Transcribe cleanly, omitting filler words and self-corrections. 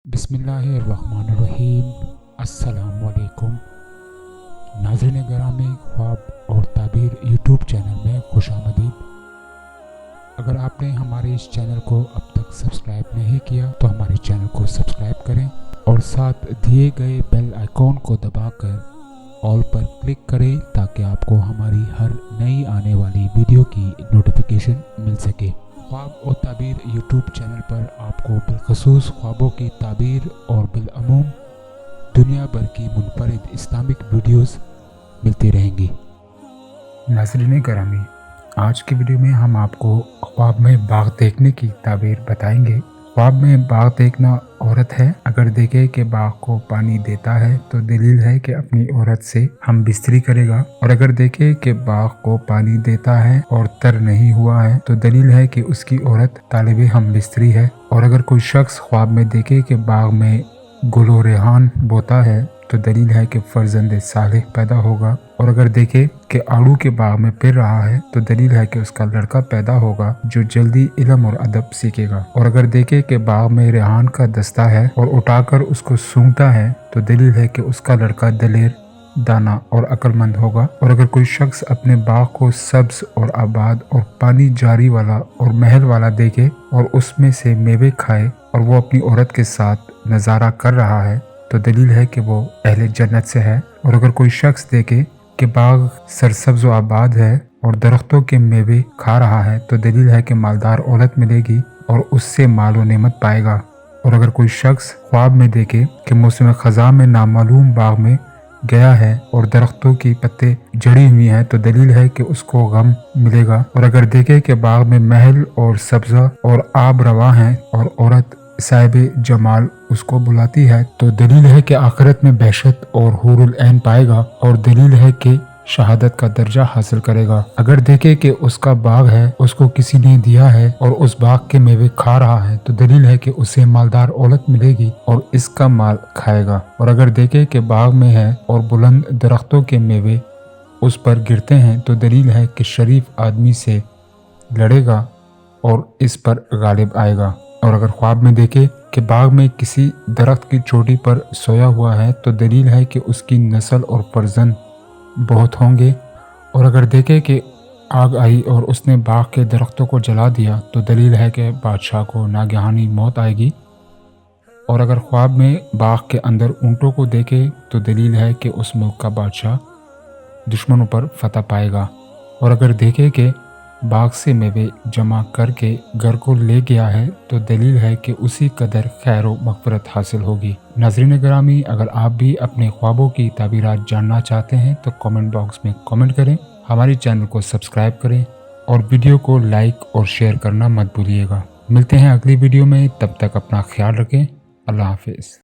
बिस्मिल्लाहिर्रहमानिर्रहीम। अस्सलामुअलैकुम। नाज़रीन गिरामी, ख्वाब और ताबीर यूट्यूब चैनल में खुशामदीद। अगर आपने हमारे इस चैनल को अब तक सब्सक्राइब नहीं किया तो हमारे चैनल को सब्सक्राइब करें और साथ दिए गए बेल आइकॉन को दबाकर ऑल पर क्लिक करें ताकि आपको हमारी हर नई आने वाली वीडियो की नोटिफिकेशन मिल सके। ख्वाब और ताबीर यूट्यूब चैनल पर आपको बिलखसूस ख्वाबों की ताबीर और बिलअमूम दुनिया भर की मुनफरिद इस्लामिक वीडियोस मिलती रहेंगी। नाज़रीन करामी, आज की वीडियो में हम आपको ख्वाब में बाग देखने की ताबीर बताएंगे। ख्वाब में बाग देखना औरत है अगर देखे कि बाग को पानी देता है तो दलील है कि अपनी औरत से हम बिस्तरी करेगा, और अगर देखे कि बाग को पानी देता है और तर नहीं हुआ है तो दलील है कि उसकी औरत तालिबे हम बिस्तरी है। और अगर कोई शख्स ख्वाब में देखे कि बाग में गुलो रेहान बोता है तो दलील है कि फर्जंद सालेह पैदा होगा, और अगर देखे कि आड़ू के बाग में फिर रहा है तो दलील है कि उसका लड़का पैदा होगा जो जल्दी इल्म और अदब सीखेगा। और अगर देखे कि बाग में रेहान का दस्ता है और उठाकर उसको सूंघता है तो दलील है कि उसका लड़का दलेर, दाना और अक्लमंद होगा। और अगर कोई शख्स अपने बाग को सब्ज और आबाद और पानी जारी वाला और महल वाला देखे और उसमें से मेवे खाए और वो अपनी औरत के साथ नज़ारा कर रहा है तो दलील है कि वो अहले जन्नत से है। और अगर कोई शख्स देखे कि बाग सरसब्ज व आबाद है और दरख्तों के मेवे खा रहा है तो दलील है कि मालदार औरत मिलेगी और उससे माल व नेमत पाएगा। और अगर कोई शख्स ख्वाब में देखे कि मौसम खज़ां में नामालूम बाग में गया है और दरख्तों की पत्ते जड़ी हुई हैं तो दलील है कि उसको गम मिलेगा। और अगर देखे कि बाग में महल और सब्जा और आब रवा हैं और औरत साहिब जमाल उसको बुलाती है तो दलील है कि आखिरत में बहशत और हुरुल ऐन पाएगा, और दलील है कि शहादत का दर्जा हासिल करेगा। अगर देखे कि उसका बाग है उसको किसी ने दिया है और उस बाग के मेवे खा रहा है तो दलील है कि उसे मालदार औरत मिलेगी और इसका माल खाएगा। और अगर देखे कि बाग में है और बुलंद दरख्तों के मेवे उस पर गिरते हैं तो दलील है कि शरीफ आदमी से लड़ेगा और इस पर गालिब आएगा। और अगर ख्वाब में देखे कि बाग में किसी दरख्त की चोटी पर सोया हुआ है तो दलील है कि उसकी नस्ल और फर्जंद बहुत होंगे। और अगर देखे कि आग आई और उसने बाग के दरख्तों को जला दिया तो दलील है कि बादशाह को नागहानी मौत आएगी। और अगर ख्वाब में बाग के अंदर ऊँटों को देखे तो दलील है कि उस मुल्क का बादशाह दुश्मनों पर फतह पाएगा। और अगर देखे कि बाग से मेवे जमा करके घर को ले गया है तो दलील है कि उसी कदर खैर व मग़फ़िरत हासिल होगी। नाज़रीन गिरामी, अगर आप भी अपने ख्वाबों की ताबीरात जानना चाहते हैं तो कमेंट बॉक्स में कमेंट करें, हमारे चैनल को सब्सक्राइब करें और वीडियो को लाइक और शेयर करना मत भूलिएगा। मिलते हैं अगली वीडियो में, तब तक अपना ख्याल रखें। अल्लाह हाफ़िज़।